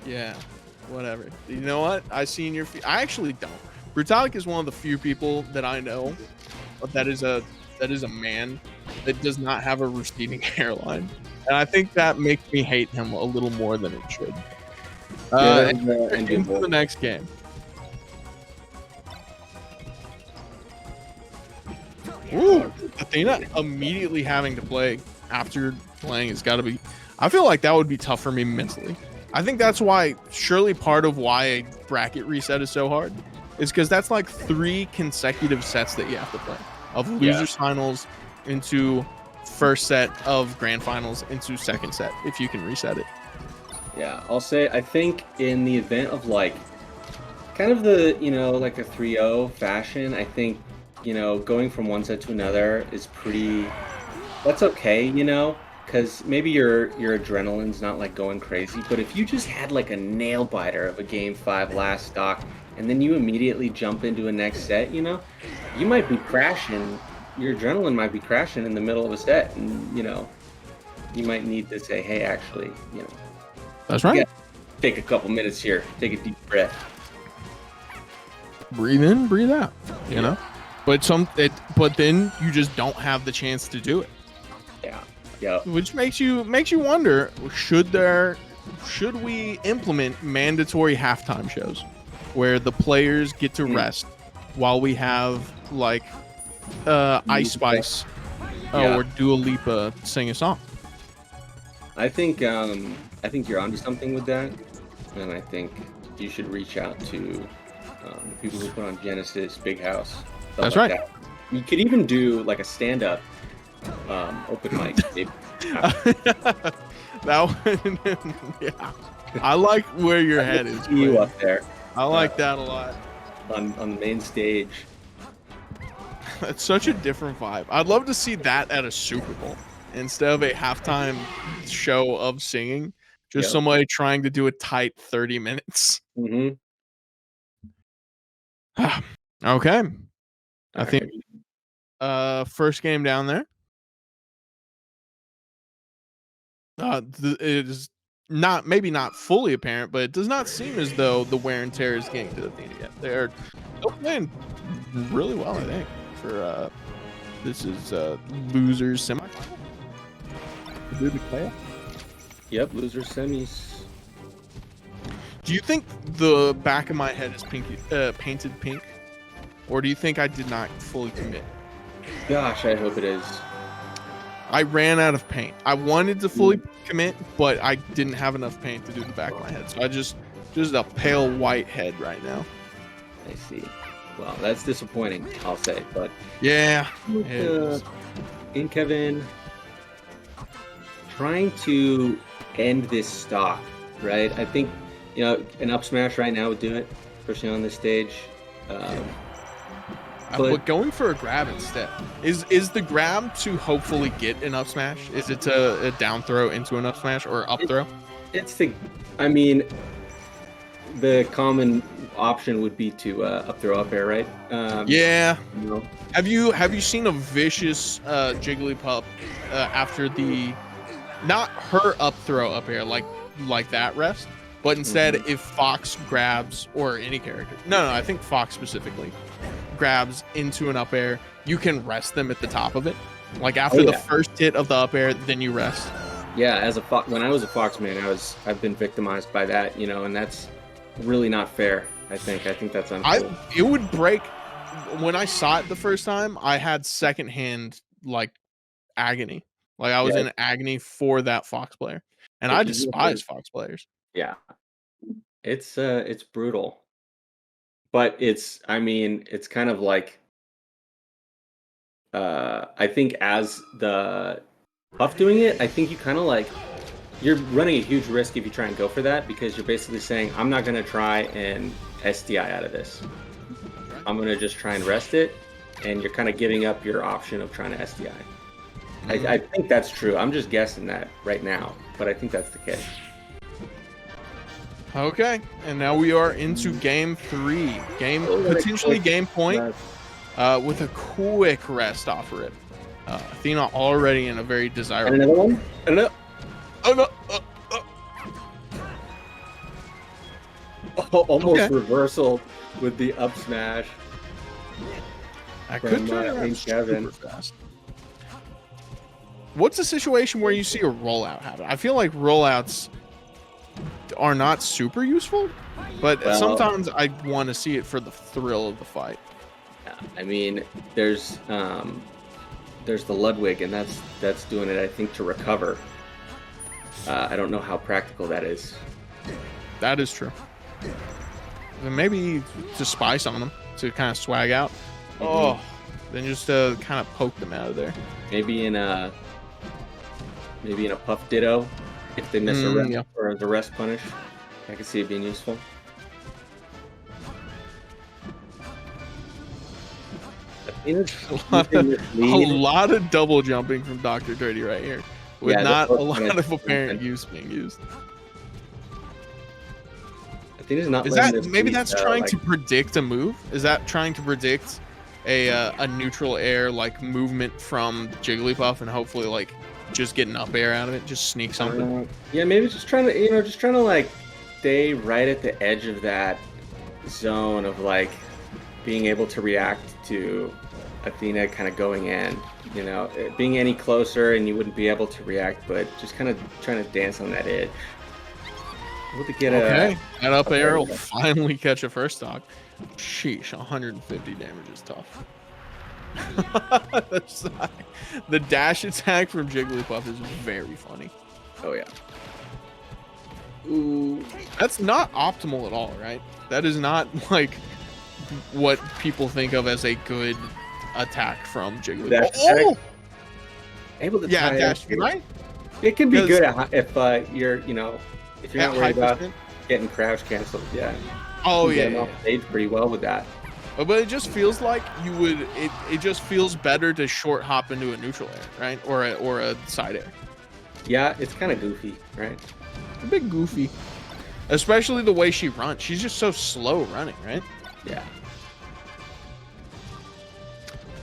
Yeah, whatever. You know what? I seen your. I actually don't. Brutalic is one of the few people that I know that is a man that does not have a receding hairline, and I think that makes me hate him a little more than it should. Yeah, that was Into enviable. the next game. Ooh, Athena immediately having to play after playing has got to be. I feel like that would be tough for me mentally. I think that's why, surely part of why a bracket reset is so hard is because that's like 3 consecutive sets that you have to play of losers finals into first set of grand finals into second set if you can reset it. Yeah, I'll say I think in the event of like kind of the, like a 3-0 fashion, I think, going from one set to another is that's okay, because maybe your adrenaline's not like going crazy, but if you just had like a nail biter of a game 5 last stock and then you immediately jump into a next set, you might be crashing. Your adrenaline might be crashing in the middle of a set, and you might need to say, hey, actually, That's right. Take a couple minutes here, take a deep breath, breathe in, breathe out, you know. But then you just don't have the chance to do it. Yeah. Which makes you wonder, should we implement mandatory halftime shows where the players get to rest while we have like Ice Spice or Dua Lipa sing a song? I think you're onto something with that, and I think you should reach out to people who put on Genesis, Big House. That's right. That. You could even do like a stand-up open mic. That one, yeah. I like where your head is. You up there? I like that a lot. On the main stage. It's such a different vibe. I'd love to see that at a Super Bowl instead of a halftime show of singing. Just somebody trying to do a tight 30 minutes. Mm-hmm. Okay. I think first game down there. It is maybe not fully apparent, but it does not seem as though the wear and tear is getting to Athena yet. They're still playing really well, I think. For this is losers semifinal. Yep, losers semis. Do you think the back of my head is painted pink, or do you think I did not fully commit? Gosh, I hope it is. I ran out of paint. I wanted to fully commit, but I didn't have enough paint to do the back of my head. So I just a pale white head right now. I see. Well, that's disappointing, I'll say. But yeah, Inkevin trying to end this stock, right? I think an up smash right now would do it, especially on this stage. But going for a grab instead is the grab to hopefully get an up smash? Is it a down throw into an up smash or up throw? The common option would be to up throw up air, right? Yeah. Have you seen a vicious Jigglypuff after the not her up throw up air like that rest, but instead if Fox grabs or any character, no, I think Fox specifically grabs into an up air, you can rest them at the top of it. Like after the first hit of the up air, then you rest. Yeah, when I was a Fox man, I've been victimized by that, and that's really not fair. I think that's unfair. It would break. When I saw it the first time, I had secondhand like agony. Like I was in agony for that Fox player, and I despise Fox players. Yeah, it's brutal. But it's kind of like, I think as the Puff doing it, I think you kind of like, you're running a huge risk if you try and go for that, because you're basically saying, I'm not going to try and SDI out of this. I'm going to just try and rest it, and you're kind of giving up your option of trying to SDI. I think that's true. I'm just guessing that right now, but I think that's the case. Okay, and now we are into game 3. Potentially game point with a quick rest off rip. Athena already in a very desirable. And another one? Oh no! almost Okay. reversal with the up smash. I From, could turn around Inkevin. super fast. What's a situation where you see a rollout happen? I feel like rollouts are not super useful, but Well, sometimes I want to see it for the thrill of the fight. I mean, there's the Ludwig, and that's doing it, I think, to recover. I don't know how practical that is. That is true. And maybe to spice on them to kind of swag out. Oh, then just kind of poke them out of there. Maybe in a puff ditto if they miss a rest yeah. or the rest punish. I can see it being useful. A lot of double jumping from Dr. Dirty right here, with not a lot of apparent use being used. Athena's not. Is that maybe that's trying to predict a move? Is that trying to predict a neutral air like movement from Jigglypuff and hopefully like just get an up air out of it, just sneak something? Yeah, maybe just trying to like stay right at the edge of that zone of like being able to react to Athena kind of going in, being any closer and you wouldn't be able to react, but just kind of trying to dance on that edge. To get that up air will finally catch a first stock. Sheesh, 150 damage is tough. The dash attack from Jigglypuff is very funny. Oh yeah. Ooh, that's not optimal at all, right? That is not like what people think of as a good attack from Jigglypuff. Oh! Able to dash, right? It can be good if you're if you're not worried about getting crouch canceled. Yeah. Oh yeah. Off stage pretty well with that. But it just feels like you would. It just feels better to short hop into a neutral air, right? Or a side air. Yeah, it's kind of goofy, right? A bit goofy, especially the way she runs. She's just so slow running, right? Yeah.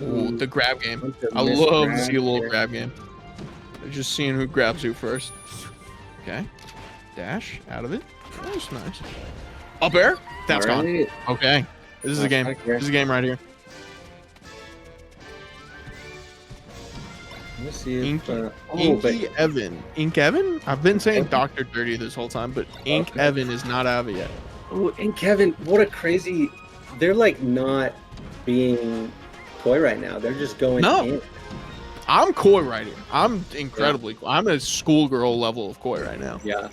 Ooh, the grab game. I love to see a little grab game. Just seeing who grabs who first. Okay. Dash out of it. That's nice. Up air. That's gone. Okay. This is a game. This is a game right here. Let's see if Inkevin? I've been saying Dr. Dirty this whole time, but Inkevin is not out of it yet. Oh, Inkevin, what a crazy... They're like not being coy right now. They're just going in. I'm coy right here. I'm incredibly coy. I'm a schoolgirl level of coy right now. Yeah.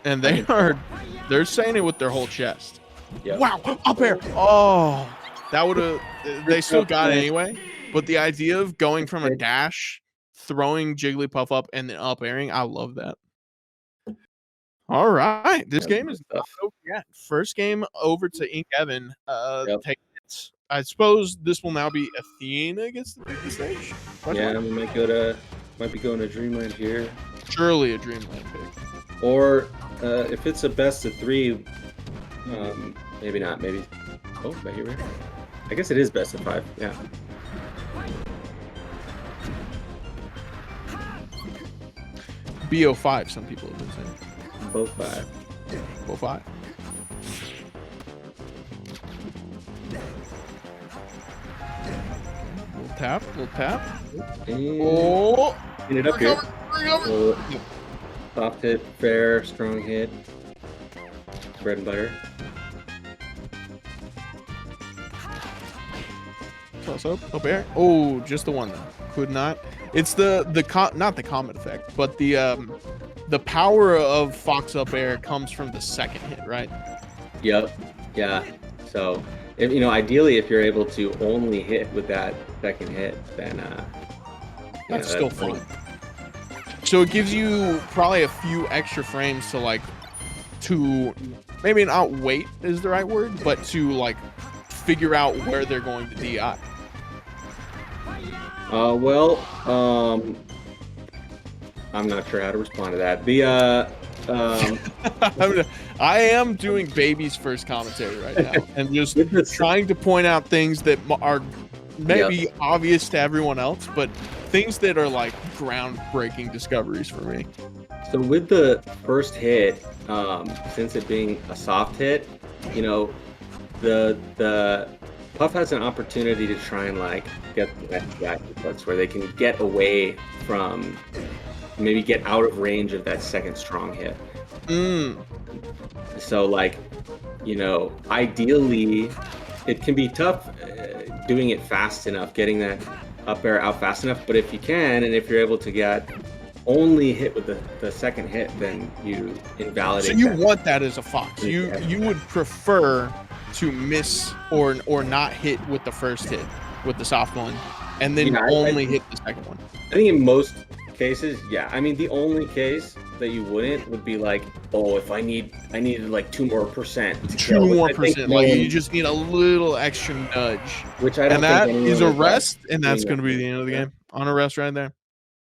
And they're saying it with their whole chest. Yep. Wow, up air. Oh, that would have, they still got it anyway. But the idea of going from a dash, throwing Jigglypuff up, and then up airing, I love that. All right, this game is not over yet. First game over to Inkevin. I suppose this will now be Athena gets to pick the stage. Yeah, we might be going to Dreamland here. Surely a Dreamland pick. Or if it's a best of 3, maybe not. Maybe. Oh, right here. I guess it is best of 5. Yeah. BO5. Some people have been saying. Both 5. Both 5. Little tap. And get it up here. Soft hit, fair, strong hit. Bread and butter. Toss up air. Oh, just the one though. Could not. It's not the comet effect, but the power of Fox up air comes from the second hit, right? Yep. Yeah. So, ideally, if you're able to only hit with that second hit, then that's still fun. So it gives you probably a few extra frames to maybe not wait is the right word, but to figure out where they're going to DI. I'm not sure how to respond to that. I am doing baby's first commentary right now, and just trying to point out things that are maybe obvious to everyone else, but things that are groundbreaking discoveries for me. So with the first hit, since it being a soft hit, you know, the Puff has an opportunity to try and like get the next guy that's where they can get away from, maybe get out of range of that second strong hit. So like, you know, ideally it can be tough doing it fast enough, getting that up air out fast enough, but if you can, and if you're able to get only hit with the second hit, then you invalidate. So you want that as a fox. You would prefer to miss or not hit with the first hit with the soft one, and then only hit the second one. I think in most cases, yeah. I mean, the only case that you wouldn't would be like, oh, if I needed like 2% more to kill. 2% more. Like you just need a little extra nudge. Which I don't and that think is a rest, and that's going to be the end of the game. On a rest right there.